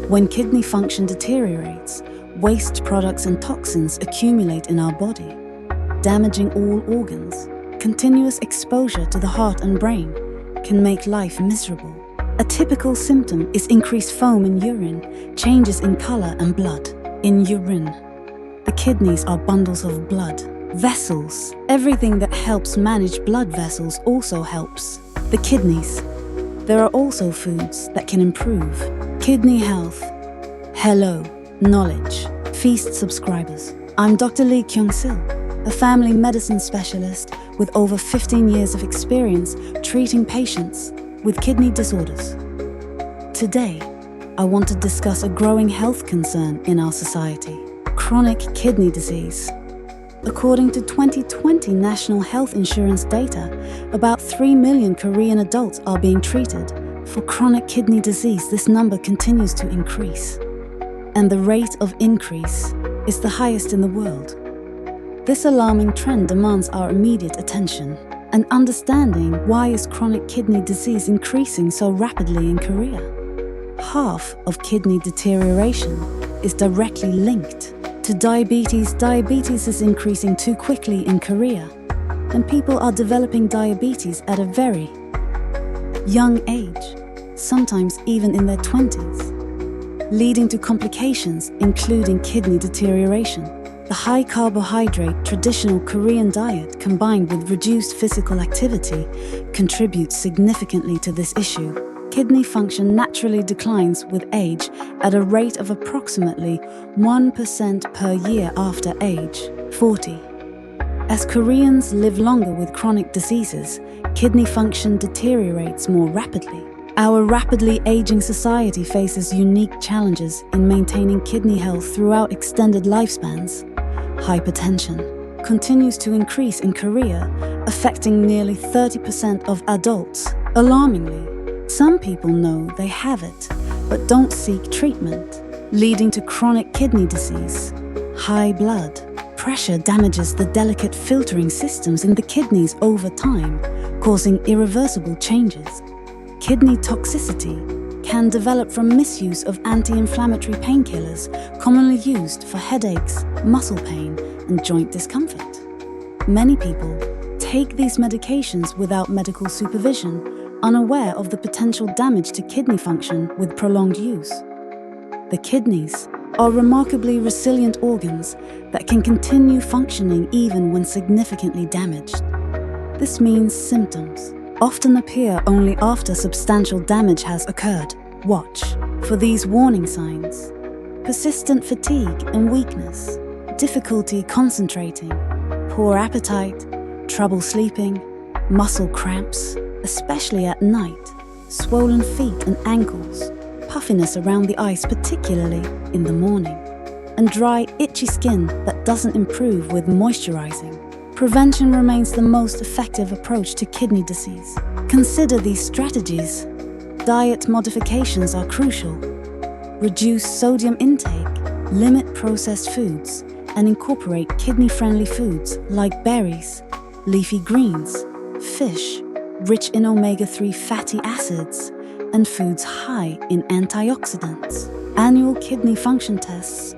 When kidney function deteriorates, waste products and toxins accumulate in our body, damaging all organs. Continuous exposure to the heart and brain can make life miserable. A typical symptom is increased foam in urine, changes in color and blood. In urine, the kidneys are bundles of blood. Vessels, everything that helps manage blood vessels also helps. The kidneys. There are also foods that can improve kidney health. Hello, knowledge. Feast subscribers. I'm Dr. Lee Kyung-sil, a family medicine specialist with over 15 years of experience treating patients with kidney disorders. Today, I want to discuss a growing health concern in our society: chronic kidney disease. According to 2020 National Health Insurance data, about 3 million Korean adults are being treated for chronic kidney disease. This number continues to increase, and the rate of increase is the highest in the world. This alarming trend demands our immediate attention and understanding. Why is chronic kidney disease increasing so rapidly in Korea? Half of kidney deterioration is directly linked to diabetes. Diabetes is increasing too quickly in Korea, and people are developing diabetes at a very young age, sometimes even in their 20s, leading to complications including kidney deterioration. The high-carbohydrate traditional Korean diet combined with reduced physical activity contributes significantly to this issue. Kidney function naturally declines with age at a rate of approximately 1% per year after age 40. As Koreans live longer with chronic diseases, kidney function deteriorates more rapidly. Our rapidly aging society faces unique challenges in maintaining kidney health throughout extended lifespans. Hypertension continues to increase in Korea, affecting nearly 30% of adults. Alarmingly, some people know they have it, but don't seek treatment, leading to chronic kidney disease. High blood pressure damages the delicate filtering systems in the kidneys over time, causing irreversible changes. Kidney toxicity can develop from misuse of anti-inflammatory painkillers commonly used for headaches, muscle pain, and joint discomfort. Many people take these medications without medical supervision, unaware of the potential damage to kidney function with prolonged use. The kidneys are remarkably resilient organs that can continue functioning even when significantly damaged. This means symptoms often appear only after substantial damage has occurred. Watch for these warning signs: persistent fatigue and weakness, difficulty concentrating, poor appetite, trouble sleeping, muscle cramps, especially at night, swollen feet and ankles, puffiness around the eyes, particularly in the morning, and dry, itchy skin that doesn't improve with moisturizing. Prevention remains the most effective approach to kidney disease. Consider these strategies. Diet modifications are crucial. Reduce sodium intake, limit processed foods, and incorporate kidney-friendly foods like berries, leafy greens, fish, rich in omega-3 fatty acids, and foods high in antioxidants. Annual kidney function tests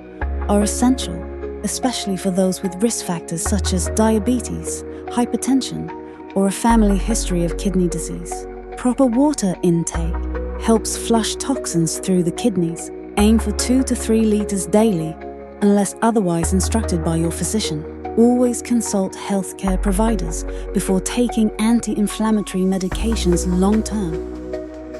are essential, especially for those with risk factors such as diabetes, hypertension, or a family history of kidney disease. Proper water intake helps flush toxins through the kidneys. Aim for 2 to 3 liters daily, unless otherwise instructed by your physician. Always consult healthcare providers before taking anti-inflammatory medications long-term,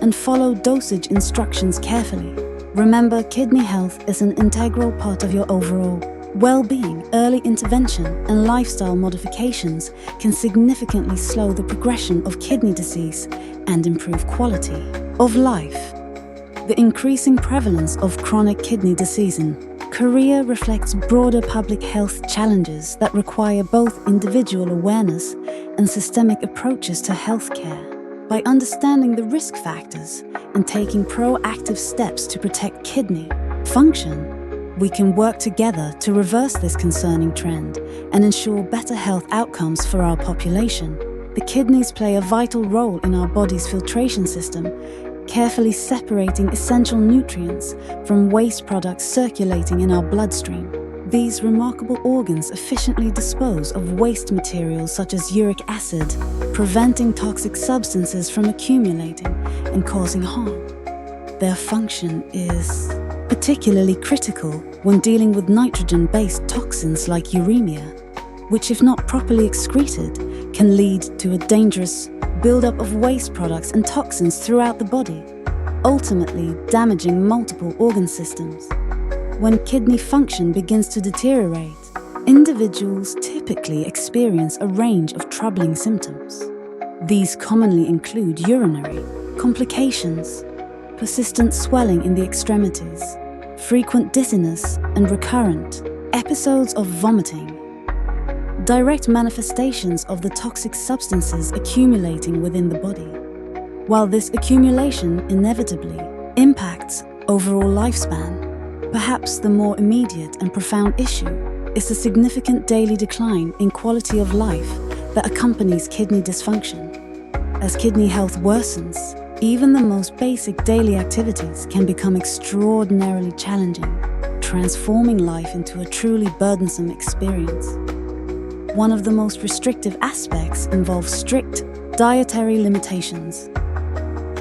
and follow dosage instructions carefully. Remember, kidney health is an integral part of your overall well-being. Early intervention and lifestyle modifications can significantly slow the progression of kidney disease and improve quality of life. The increasing prevalence of chronic kidney disease in Korea reflects broader public health challenges that require both individual awareness and systemic approaches to healthcare. By understanding the risk factors and taking proactive steps to protect kidney function, we can work together to reverse this concerning trend and ensure better health outcomes for our population. The kidneys play a vital role in our body's filtration system, carefully separating essential nutrients from waste products circulating in our bloodstream. These remarkable organs efficiently dispose of waste materials such as uric acid, preventing toxic substances from accumulating and causing harm. Their function is particularly critical when dealing with nitrogen-based toxins like uremia, which, if not properly excreted, can lead to a dangerous buildup of waste products and toxins throughout the body, ultimately damaging multiple organ systems. When kidney function begins to deteriorate, individuals typically experience a range of troubling symptoms. These commonly include urinary complications, persistent swelling in the extremities, frequent dizziness, and recurrent episodes of vomiting. Direct manifestations of the toxic substances accumulating within the body. While this accumulation inevitably impacts overall lifespan, perhaps the more immediate and profound issue is the significant daily decline in quality of life that accompanies kidney dysfunction. As kidney health worsens, even the most basic daily activities can become extraordinarily challenging, transforming life into a truly burdensome experience. One of the most restrictive aspects involves strict dietary limitations.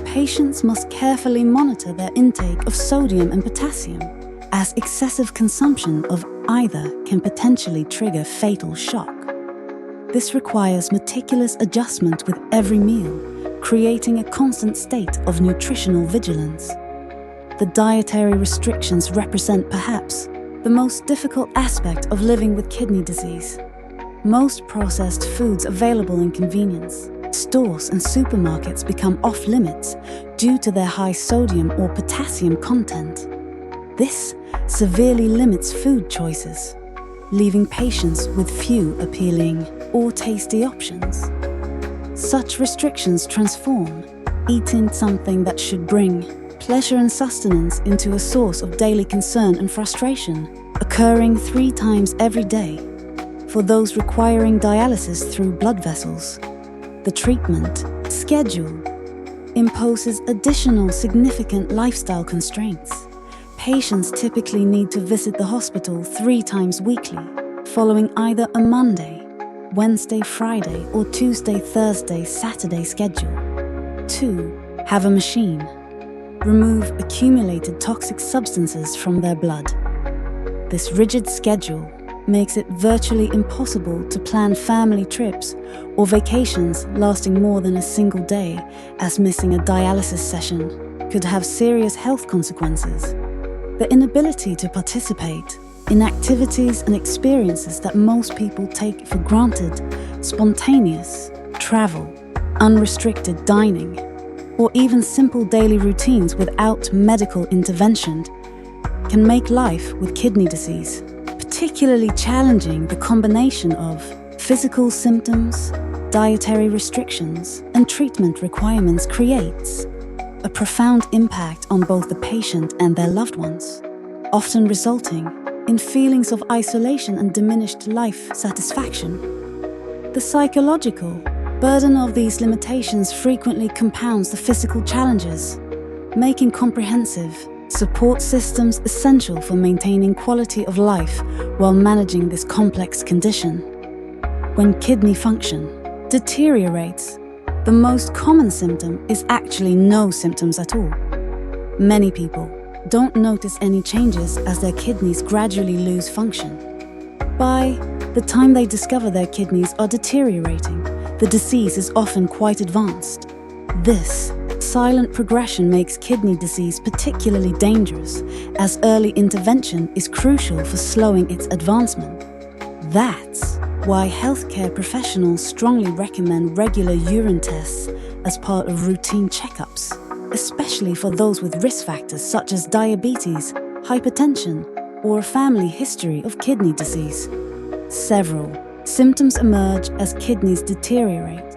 Patients must carefully monitor their intake of sodium and potassium, as excessive consumption of either can potentially trigger fatal shock. This requires meticulous adjustment with every meal, creating a constant state of nutritional vigilance. The dietary restrictions represent perhaps the most difficult aspect of living with kidney disease. Most processed foods available in convenience stores and supermarkets become off-limits due to their high sodium or potassium content. This severely limits food choices, leaving patients with few appealing or tasty options. Such restrictions transform eating something that should bring pleasure and sustenance into a source of daily concern and frustration, occurring 3 times every day. For those requiring dialysis through blood vessels, the treatment schedule imposes additional significant lifestyle constraints. Patients typically need to visit the hospital 3 times weekly, following either a Monday, Wednesday, Friday, or Tuesday, Thursday, Saturday schedule. 2. Have a machine. Remove accumulated toxic substances from their blood. This rigid schedule makes it virtually impossible to plan family trips or vacations lasting more than a single day, as missing a dialysis session could have serious health consequences. The inability to participate in activities and experiences that most people take for granted, spontaneous travel, unrestricted dining, or even simple daily routines without medical intervention, can make life with kidney disease particularly challenging. The combination of physical symptoms, dietary restrictions, and treatment requirements creates a profound impact on both the patient and their loved ones, often resulting in feelings of isolation and diminished life satisfaction. The psychological burden of these limitations frequently compounds the physical challenges, making comprehensive support systems essential for maintaining quality of life while managing this complex condition. When kidney function deteriorates, the most common symptom is actually no symptoms at all. Many people don't notice any changes as their kidneys gradually lose function. By the time they discover their kidneys are deteriorating, the disease is often quite advanced. This silent progression makes kidney disease particularly dangerous, as early intervention is crucial for slowing its advancement. That's why healthcare professionals strongly recommend regular urine tests as part of routine checkups, especially for those with risk factors such as diabetes, hypertension, or a family history of kidney disease. Several symptoms emerge as kidneys deteriorate,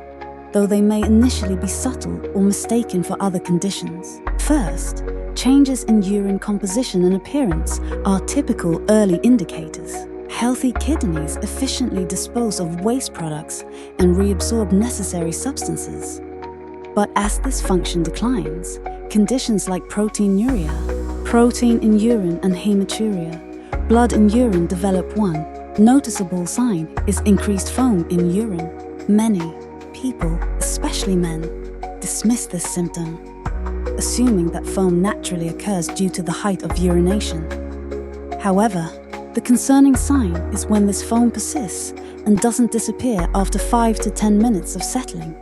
though they may initially be subtle or mistaken for other conditions. First, changes in urine composition and appearance are typical early indicators. Healthy kidneys efficiently dispose of waste products and reabsorb necessary substances. But as this function declines, conditions like proteinuria, protein in urine and hematuria, blood in urine develop. One noticeable sign is increased foam in urine. Many people, especially men, dismiss this symptom, assuming that foam naturally occurs due to the height of urination. However, the concerning sign is when this foam persists and doesn't disappear after 5 to 10 minutes of settling.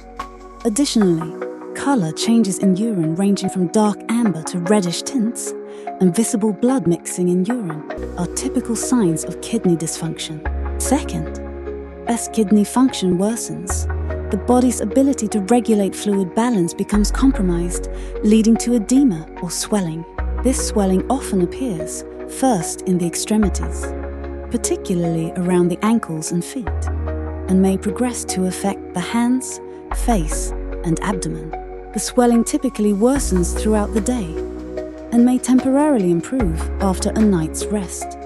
Additionally, color changes in urine ranging from dark amber to reddish tints and visible blood mixing in urine are typical signs of kidney dysfunction. Second, as kidney function worsens, the body's ability to regulate fluid balance becomes compromised, leading to edema or swelling. This swelling often appears first in the extremities, particularly around the ankles and feet, and may progress to affect the hands, face, and abdomen. The swelling typically worsens throughout the day and may temporarily improve after a night's rest.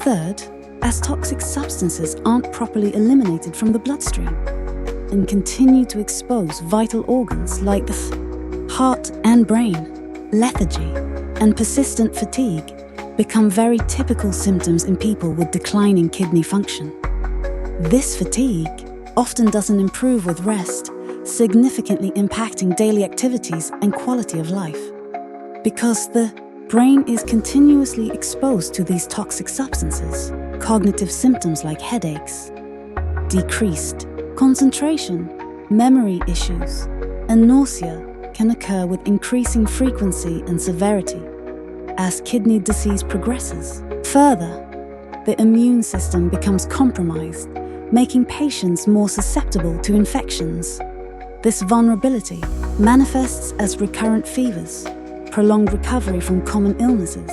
Third, as toxic substances aren't properly eliminated from the bloodstream and continue to expose vital organs like the heart and brain, lethargy and persistent fatigue become very typical symptoms in people with declining kidney function. This fatigue often doesn't improve with rest, significantly impacting daily activities and quality of life. Because the brain is continuously exposed to these toxic substances, cognitive symptoms like headaches, decreased concentration, memory issues, and nausea can occur with increasing frequency and severity as kidney disease progresses. Further, the immune system becomes compromised, making patients more susceptible to infections. This vulnerability manifests as recurrent fevers, prolonged recovery from common illnesses,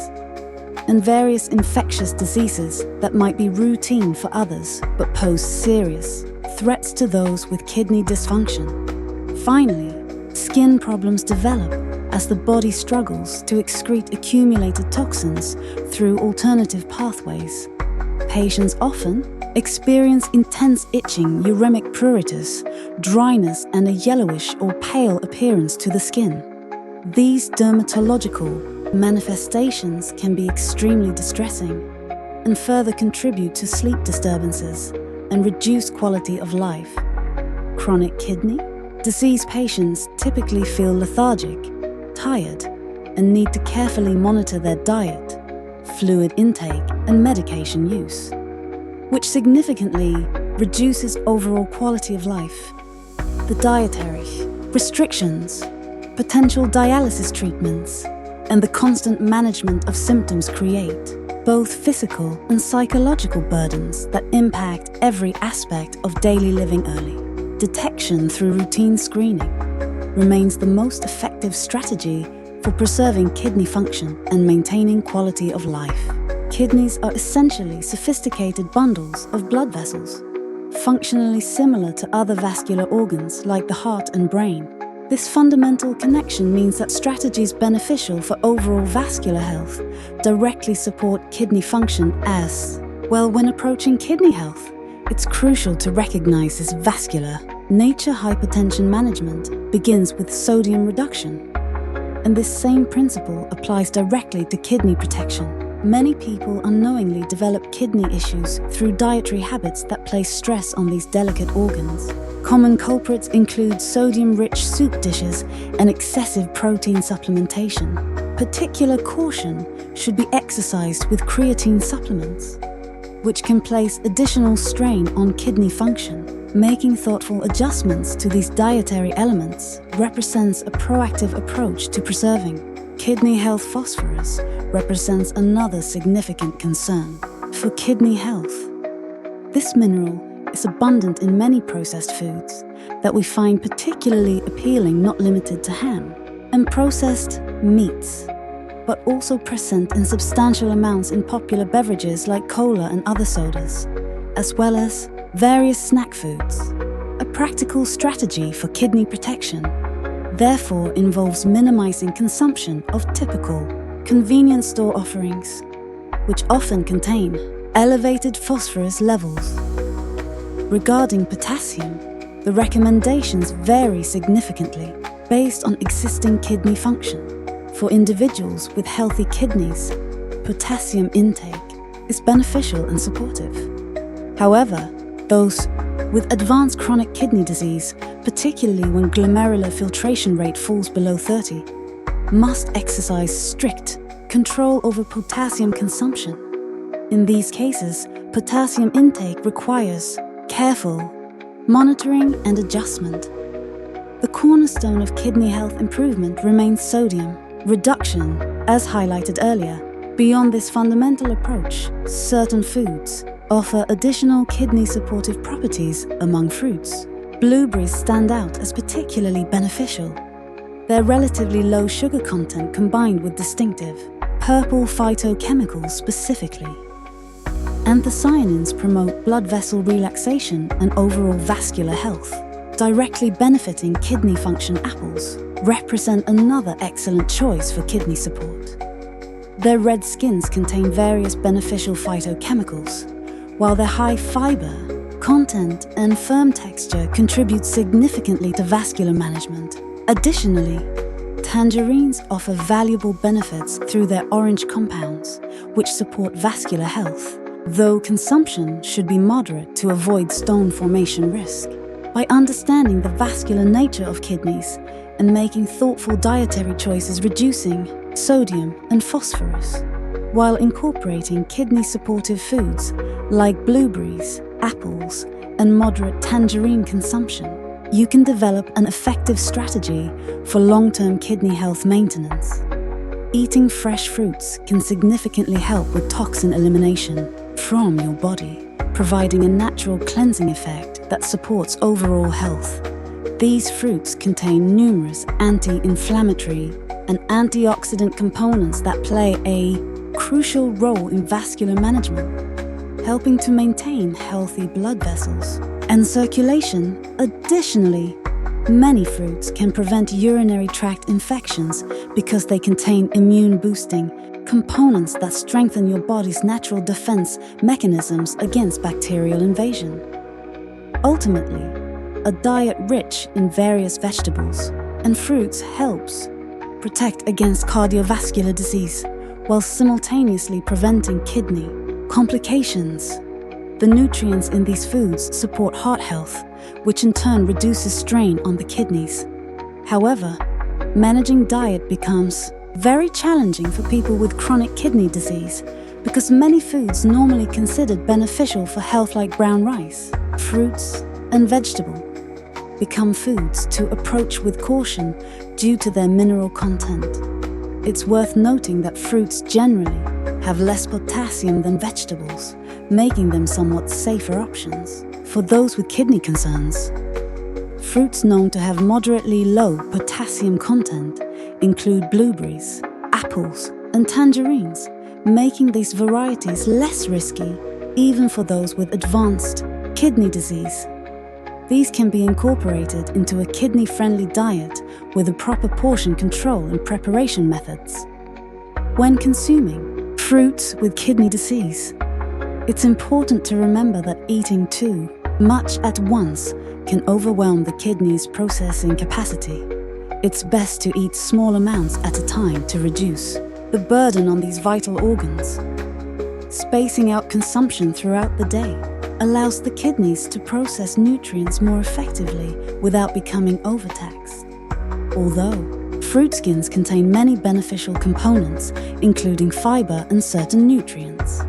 and various infectious diseases that might be routine for others but pose serious threats to those with kidney dysfunction. Finally, skin problems develop as the body struggles to excrete accumulated toxins through alternative pathways. Patients often experience intense itching, uremic pruritus, dryness, and a yellowish or pale appearance to the skin. These dermatological manifestations can be extremely distressing and further contribute to sleep disturbances and reduced quality of life. Chronic kidney disease patients typically feel lethargic, tired, and need to carefully monitor their diet, fluid intake, and medication use, which significantly reduces overall quality of life. The dietary restrictions, potential dialysis treatments, and the constant management of symptoms create both physical and psychological burdens that impact every aspect of daily living. Early detection through routine screening remains the most effective strategy for preserving kidney function and maintaining quality of life. Kidneys are essentially sophisticated bundles of blood vessels, functionally similar to other vascular organs like the heart and brain. This fundamental connection means that strategies beneficial for overall vascular health directly support kidney function as well. When approaching kidney health, it's crucial to recognize this vascular nature. Hypertension management begins with sodium reduction, and this same principle applies directly to kidney protection. Many people unknowingly develop kidney issues through dietary habits that place stress on these delicate organs. Common culprits include sodium-rich soup dishes and excessive protein supplementation. Particular caution should be exercised with creatine supplements, which can place additional strain on kidney function. Making thoughtful adjustments to these dietary elements represents a proactive approach to preserving kidney health. Phosphorus represents another significant concern for kidney health. This mineral is abundant in many processed foods that we find particularly appealing, not limited to ham and processed meats, but also present in substantial amounts in popular beverages like cola and other sodas, as well as various snack foods. A practical strategy for kidney protection therefore involves minimizing consumption of typical convenience store offerings, which often contain elevated phosphorus levels. Regarding potassium, the recommendations vary significantly based on existing kidney function. For individuals with healthy kidneys, potassium intake is beneficial and supportive. However, those with advanced chronic kidney disease, particularly when glomerular filtration rate falls below 30, must exercise strict control over potassium consumption. In these cases, potassium intake requires careful monitoring and adjustment. The cornerstone of kidney health improvement remains sodium reduction, as highlighted earlier. Beyond this fundamental approach, certain foods offer additional kidney-supportive properties among fruits. Blueberries stand out as particularly beneficial. Their relatively low sugar content combined with distinctive purple phytochemicals specifically. Anthocyanins promote blood vessel relaxation and overall vascular health. Directly benefiting kidney function, apples represent another excellent choice for kidney support. Their red skins contain various beneficial phytochemicals, while their high fiber content and firm texture contribute significantly to vascular management. Additionally, tangerines offer valuable benefits through their orange compounds, which support vascular health, though consumption should be moderate to avoid stone formation risk. By understanding the vascular nature of kidneys and making thoughtful dietary choices reducing sodium and phosphorus, while incorporating kidney-supportive foods like blueberries, apples, and moderate tangerine consumption, you can develop an effective strategy for long-term kidney health maintenance. Eating fresh fruits can significantly help with toxin elimination from your body, providing a natural cleansing effect that supports overall health. These fruits contain numerous anti-inflammatory and antioxidant components that play a crucial role in vascular management, helping to maintain healthy blood vessels and circulation. Additionally, many fruits can prevent urinary tract infections because they contain immune-boosting components that strengthen your body's natural defense mechanisms against bacterial invasion. Ultimately, a diet rich in various vegetables and fruits helps protect against cardiovascular disease while simultaneously preventing kidney complications. The nutrients in these foods support heart health, which in turn reduces strain on the kidneys. However, managing diet becomes very challenging for people with chronic kidney disease because many foods normally considered beneficial for health, like brown rice, fruits, and vegetables, become foods to approach with caution due to their mineral content. It's worth noting that fruits generally have less potassium than vegetables, making them somewhat safer options for those with kidney concerns. Fruits known to have moderately low potassium content include blueberries, apples, and tangerines, making these varieties less risky even for those with advanced kidney disease. These can be incorporated into a kidney-friendly diet with a proper portion control and preparation methods. When consuming fruits with kidney disease, it's important to remember that eating too much at once can overwhelm the kidney's processing capacity. It's best to eat small amounts at a time to reduce the burden on these vital organs. Spacing out consumption throughout the day allows the kidneys to process nutrients more effectively without becoming overtaxed. Although fruit skins contain many beneficial components, including fiber and certain nutrients,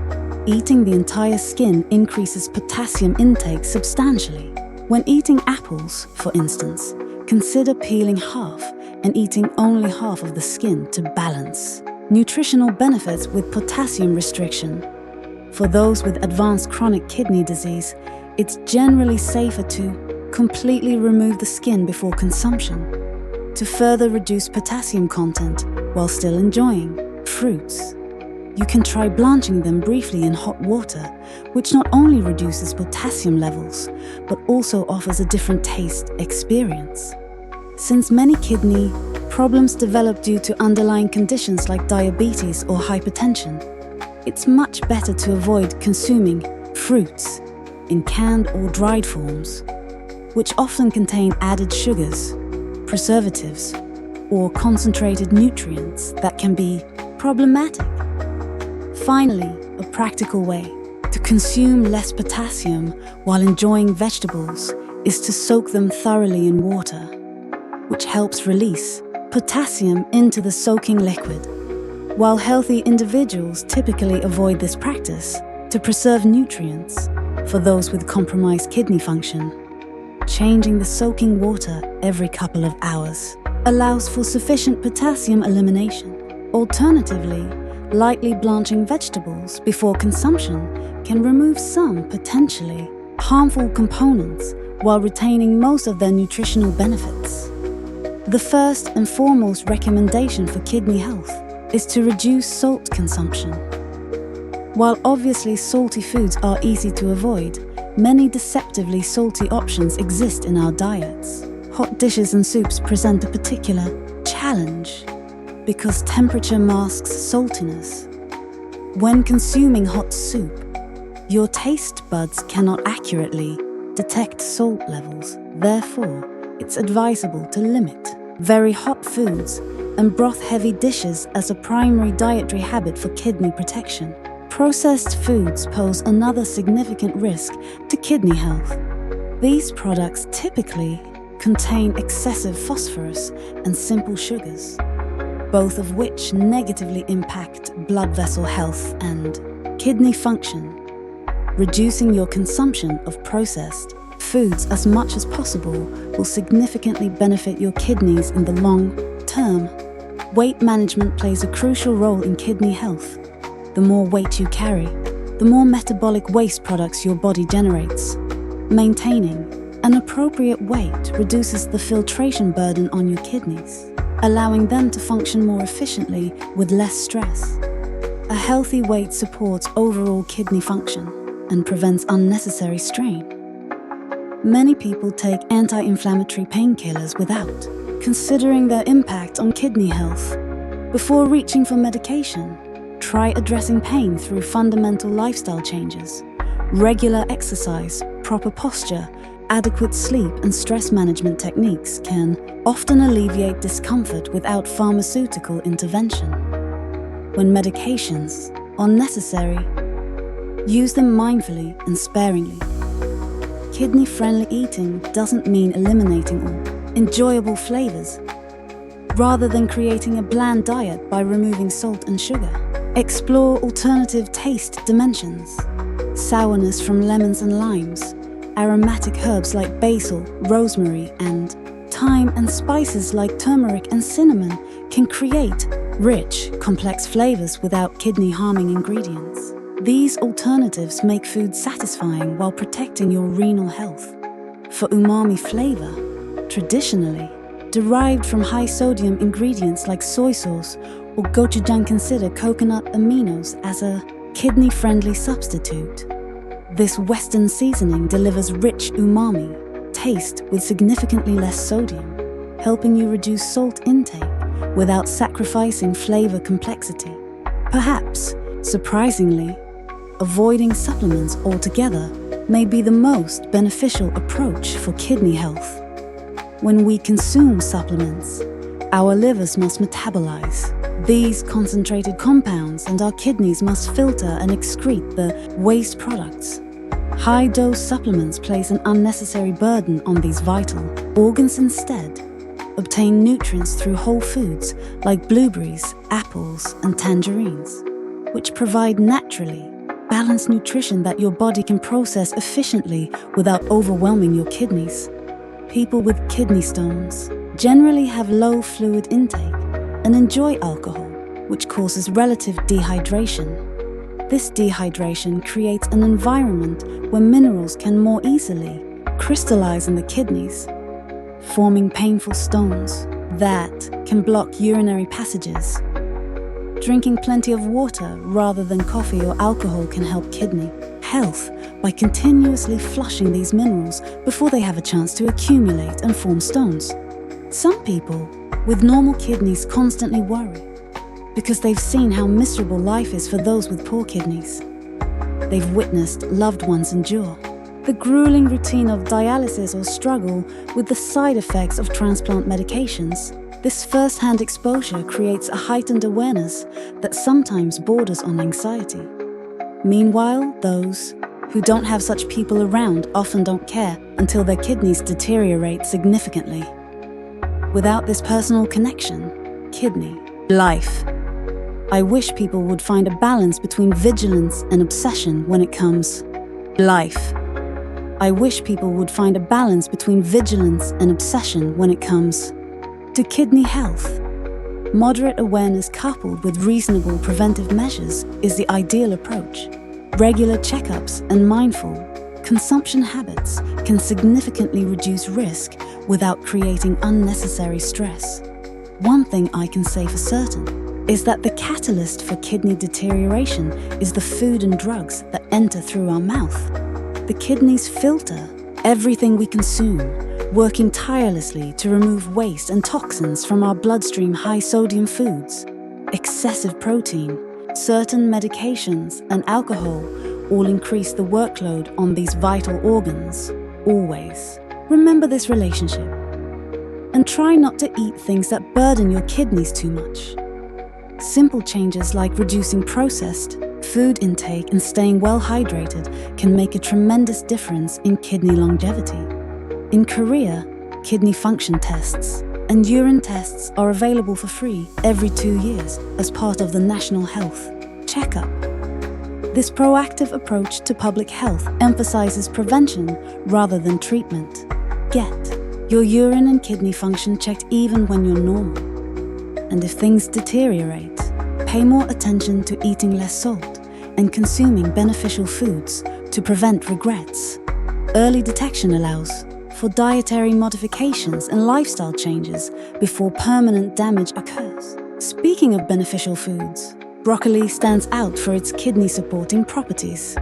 eating the entire skin increases potassium intake substantially. When eating apples, for instance, consider peeling half and eating only half of the skin to balance nutritional benefits with potassium restriction. For those with advanced chronic kidney disease, it's generally safer to completely remove the skin before consumption to further reduce potassium content while still enjoying fruits. You can try blanching them briefly in hot water, which not only reduces potassium levels, but also offers a different taste experience. Since many kidney problems develop due to underlying conditions like diabetes or hypertension, it's much better to avoid consuming fruits in canned or dried forms, which often contain added sugars, preservatives, or concentrated nutrients that can be problematic. Finally, a practical way to consume less potassium while enjoying vegetables is to soak them thoroughly in water, which helps release potassium into the soaking liquid. While healthy individuals typically avoid this practice to preserve nutrients, for those with compromised kidney function, changing the soaking water every couple of hours allows for sufficient potassium elimination. Alternatively, lightly blanching vegetables before consumption can remove some potentially harmful components while retaining most of their nutritional benefits. The first and foremost recommendation for kidney health is to reduce salt consumption. While obviously salty foods are easy to avoid, many deceptively salty options exist in our diets. Hot dishes and soups present a particular challenge because temperature masks saltiness. When consuming hot soup, your taste buds cannot accurately detect salt levels. Therefore, it's advisable to limit very hot foods and broth-heavy dishes as a primary dietary habit for kidney protection. Processed foods pose another significant risk to kidney health. These products typically contain excessive phosphorus and simple sugars, both of which negatively impact blood vessel health and kidney function. Reducing your consumption of processed foods as much as possible will significantly benefit your kidneys in the long term. Weight management plays a crucial role in kidney health. The more weight you carry, the more metabolic waste products your body generates. Maintaining an appropriate weight reduces the filtration burden on your kidneys, allowing them to function more efficiently with less stress. A healthy weight supports overall kidney function and prevents unnecessary strain. Many people take anti-inflammatory painkillers without considering their impact on kidney health. Before reaching for medication, try addressing pain through fundamental lifestyle changes. Regular exercise, proper posture, adequate sleep, and stress management techniques can often alleviate discomfort without pharmaceutical intervention. When medications are necessary, use them mindfully and sparingly. Kidney-friendly eating doesn't mean eliminating all enjoyable flavors, rather than creating a bland diet by removing salt and sugar. Explore alternative taste dimensions. Sourness from lemons and limes, aromatic herbs like basil, rosemary, and thyme, and spices like turmeric and cinnamon can create rich, complex flavors without kidney-harming ingredients. These alternatives make food satisfying while protecting your renal health. For umami flavor, traditionally derived from high-sodium ingredients like soy sauce or gochujang, consider coconut aminos as a kidney-friendly substitute. This Western seasoning delivers rich umami taste with significantly less sodium, helping you reduce salt intake without sacrificing flavor complexity. Perhaps, surprisingly, avoiding supplements altogether may be the most beneficial approach for kidney health. When we consume supplements, our livers must metabolize these concentrated compounds, and our kidneys must filter and excrete the waste products. High-dose supplements place an unnecessary burden on these vital organs. Instead, obtain nutrients through whole foods like blueberries, apples, and tangerines, which provide naturally balanced nutrition that your body can process efficiently without overwhelming your kidneys. People with kidney stones generally have low fluid intake and enjoy alcohol, which causes relative dehydration. This dehydration creates an environment where minerals can more easily crystallize in the kidneys, forming painful stones that can block urinary passages. Drinking plenty of water rather than coffee or alcohol can help kidney health by continuously flushing these minerals before they have a chance to accumulate and form stones. Some people with normal kidneys constantly worry because they've seen how miserable life is for those with poor kidneys. They've witnessed loved ones endure the grueling routine of dialysis or struggle with the side effects of transplant medications. This first-hand exposure creates a heightened awareness that sometimes borders on anxiety. Meanwhile, those who don't have such people around often don't care until their kidneys deteriorate significantly. Without this personal connection, kidney, life. I wish people would find a balance between vigilance and obsession when it comes. Life. I wish people would find a balance between vigilance and obsession when it comes to kidney health. Moderate awareness coupled with reasonable preventive measures is the ideal approach. Regular checkups and mindful consumption habits can significantly reduce risk without creating unnecessary stress. One thing I can say for certain is that the catalyst for kidney deterioration is the food and drugs that enter through our mouth. The kidneys filter everything we consume, working tirelessly to remove waste and toxins from our bloodstream. High-sodium foods, excessive protein, certain medications, and alcohol all increase the workload on these vital organs. Always remember this relationship and try not to eat things that burden your kidneys too much. Simple changes like reducing processed food intake and staying well hydrated can make a tremendous difference in kidney longevity. In Korea, kidney function tests and urine tests are available for free every 2 years as part of the National Health Checkup. This proactive approach to public health emphasizes prevention rather than treatment. Get your urine and kidney function checked even when you're normal. And if things deteriorate, pay more attention to eating less salt and consuming beneficial foods to prevent regrets. Early detection allows for dietary modifications and lifestyle changes before permanent damage occurs. Speaking of beneficial foods, broccoli stands out for its kidney-supporting properties.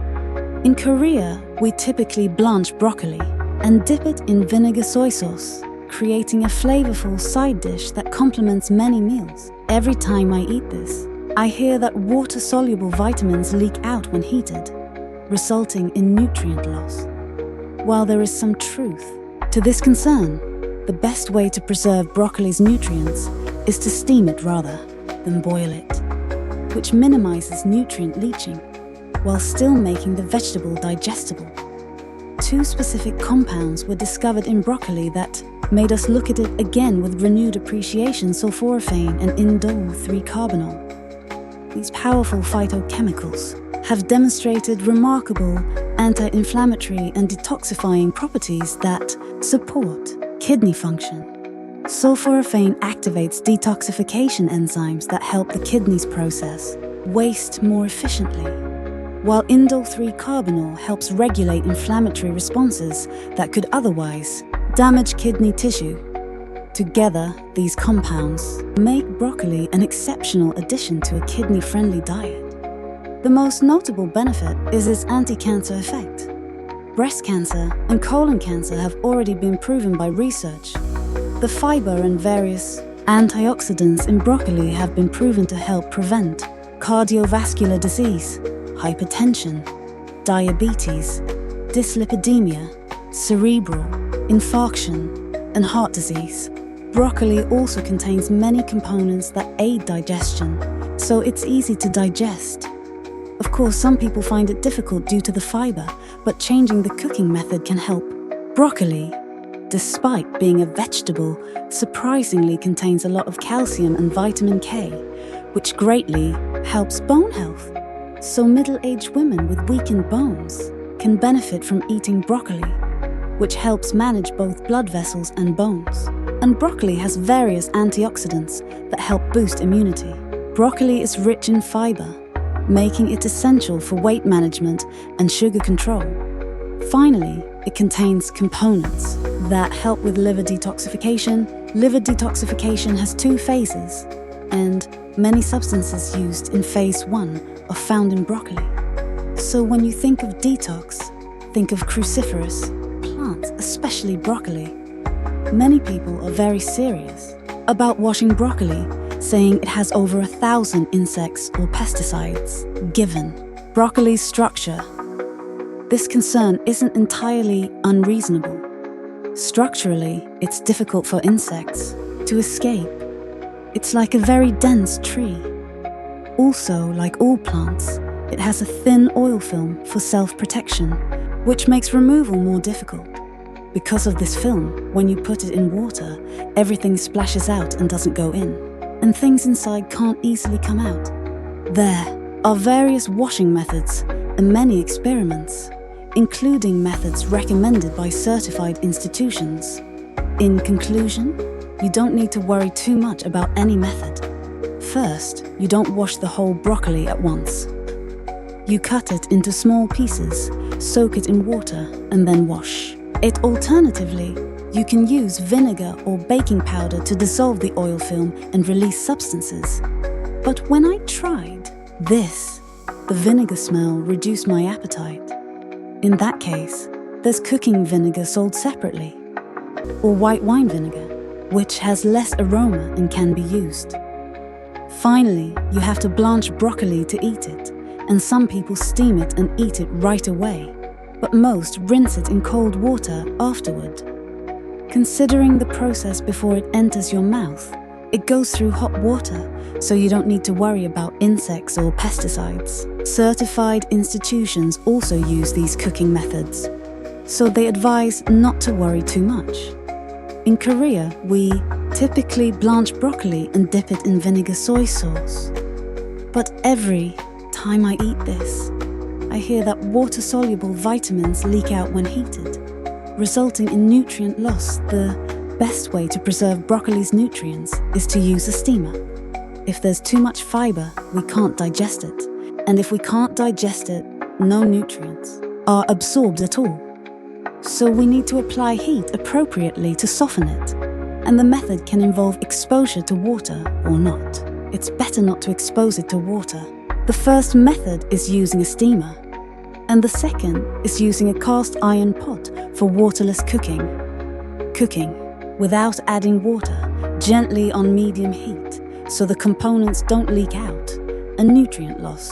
In Korea, we typically blanch broccoli and dip it in vinegar soy sauce, creating a flavorful side dish that complements many meals. Every time I eat this, I hear that water-soluble vitamins leak out when heated, resulting in nutrient loss. While there is some truth to this concern, the best way to preserve broccoli's nutrients is to steam it rather than boil it, which minimizes nutrient leaching while still making the vegetable digestible. 2 specific compounds were discovered in broccoli that made us look at it again with renewed appreciation: sulforaphane and indole 3-carbinol. These powerful phytochemicals have demonstrated remarkable anti-inflammatory and detoxifying properties that support kidney function. Sulforaphane activates detoxification enzymes that help the kidneys process waste more efficiently, while indole 3-carbinol helps regulate inflammatory responses that could otherwise damage kidney tissue. Together, these compounds make broccoli an exceptional addition to a kidney-friendly diet. The most notable benefit is its anti-cancer effect. Breast cancer and colon cancer have already been proven by research. The fiber and various antioxidants in broccoli have been proven to help prevent cardiovascular disease, hypertension, diabetes, dyslipidemia, cerebral infarction, and heart disease. Broccoli also contains many components that aid digestion, so it's easy to digest. Of course, some people find it difficult due to the fiber, but changing the cooking method can help. Broccoli, despite being a vegetable, surprisingly contains a lot of calcium and vitamin K, which greatly helps bone health. So middle-aged women with weakened bones can benefit from eating broccoli, which helps manage both blood vessels and bones. And broccoli has various antioxidants that help boost immunity. Broccoli is rich in fiber, making it essential for weight management and sugar control. Finally, it contains components that help with liver detoxification. Liver detoxification has 2 phases, and many substances used in phase 1 are found in broccoli. So when you think of detox, think of cruciferous plants, especially broccoli. Many people are very serious about washing broccoli, saying it has over 1,000 insects or pesticides. Given broccoli's structure, this concern isn't entirely unreasonable. Structurally, it's difficult for insects to escape It's like a very dense tree. Also, like all plants, it has a thin oil film for self-protection, which makes removal more difficult. Because of this film, when you put it in water, everything splashes out and doesn't go in, and things inside can't easily come out. There are various washing methods and many experiments, including methods recommended by certified institutions. In conclusion, you don't need to worry too much about any method. First, you don't wash the whole broccoli at once. You cut it into small pieces, soak it in water, and then wash it. Alternatively, you can use vinegar or baking powder to dissolve the oil film and release substances. But when I tried this, the vinegar smell reduced my appetite. In that case, there's cooking vinegar sold separately, or white wine vinegar, which has less aroma and can be used. Finally, you have to blanch broccoli to eat it, and some people steam it and eat it right away, but most rinse it in cold water afterward. Considering the process before it enters your mouth, it goes through hot water, so you don't need to worry about insects or pesticides. Certified institutions also use these cooking methods, so they advise not to worry too much. In Korea, we typically blanch broccoli and dip it in vinegar soy sauce. But every time I eat this, I hear that water-soluble vitamins leak out when heated, resulting in nutrient loss. The best way to preserve broccoli's nutrients is to use a steamer. If there's too much fiber, we can't digest it. And if we can't digest it, no nutrients are absorbed at all. So we need to apply heat appropriately to soften it. And the method can involve exposure to water or not. It's better not to expose it to water. The first method is using a steamer, and the second is using a cast iron pot for waterless cooking. Cooking without adding water, gently on medium heat, so the components don't leak out, and nutrient loss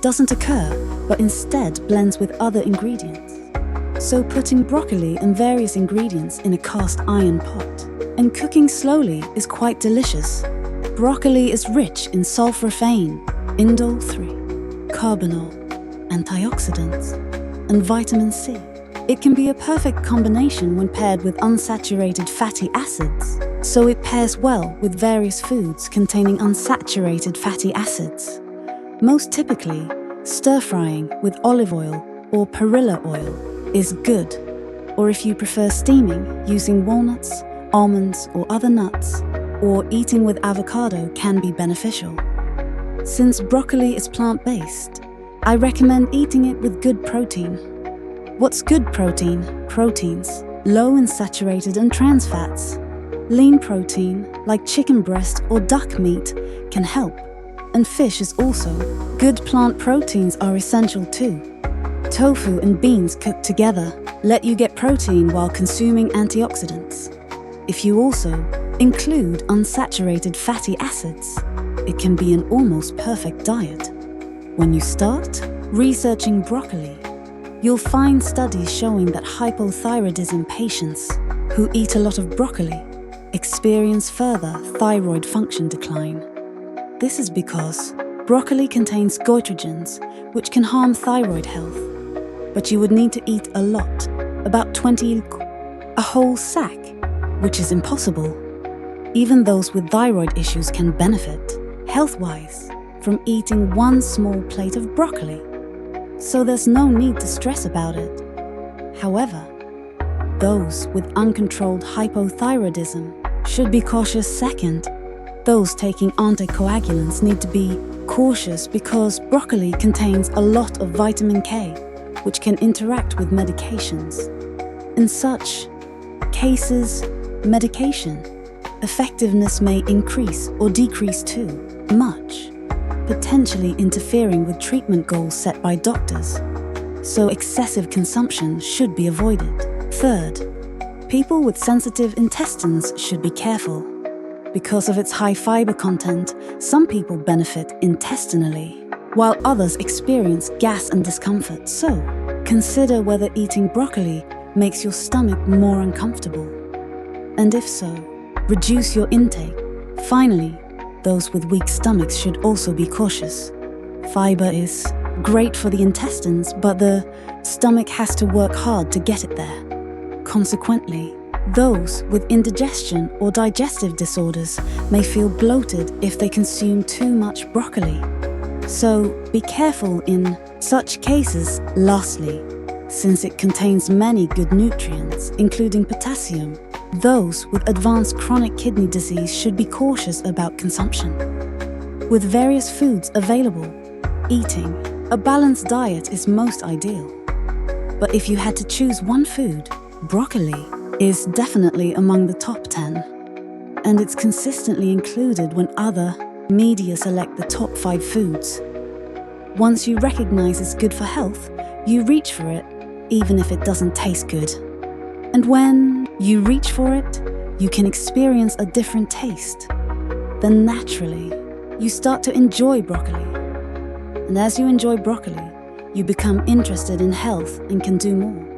doesn't occur, but instead blends with other ingredients. So putting broccoli and various ingredients in a cast iron pot and cooking slowly is quite delicious. Broccoli is rich in sulforaphane, indole 3, carbonol, antioxidants, and vitamin C. It can be a perfect combination when paired with unsaturated fatty acids, so it pairs well with various foods containing unsaturated fatty acids. Most typically, stir-frying with olive oil or perilla oil is good, or if you prefer steaming, using walnuts, almonds or other nuts, or eating with avocado can be beneficial. Since broccoli is plant-based, I recommend eating it with good protein. What's good protein? Proteins, low in saturated and trans fats. Lean protein, like chicken breast or duck meat, can help. And fish is also. Good plant proteins are essential too. Tofu and beans cooked together let you get protein while consuming antioxidants. If you also include unsaturated fatty acids, it can be an almost perfect diet. When you start researching broccoli, you'll find studies showing that hypothyroidism patients who eat a lot of broccoli experience further thyroid function decline. This is because broccoli contains goitrogens, which can harm thyroid health. But you would need to eat a lot, about 20, a whole sack, which is impossible. Even those with thyroid issues can benefit, health-wise, from eating one small plate of broccoli. So there's no need to stress about it. However, those with uncontrolled hypothyroidism should be cautious. Second, those taking anticoagulants need to be cautious because broccoli contains a lot of vitamin K, which can interact with medications. In such cases, medication effectiveness may increase or decrease too much, potentially interfering with treatment goals set by doctors. So excessive consumption should be avoided. Third, people with sensitive intestines should be careful. Because of its high fiber content, some people benefit intestinally, while others experience gas and discomfort. So, consider whether eating broccoli makes your stomach more uncomfortable. And if so, reduce your intake. Finally, those with weak stomachs should also be cautious. Fiber is great for the intestines, but the stomach has to work hard to get it there. Consequently, those with indigestion or digestive disorders may feel bloated if they consume too much broccoli. So be careful in such cases. Lastly, since it contains many good nutrients, including potassium, those with advanced chronic kidney disease should be cautious about consumption. With various foods available, eating a balanced diet is most ideal. But if you had to choose one food, broccoli is definitely among the top 10. And it's consistently included when other media select the top 5 foods. Once you recognize it's good for health, you reach for it, even if it doesn't taste good. And when you reach for it, you can experience a different taste. Then naturally, you start to enjoy broccoli. And as you enjoy broccoli, you become interested in health and can do more.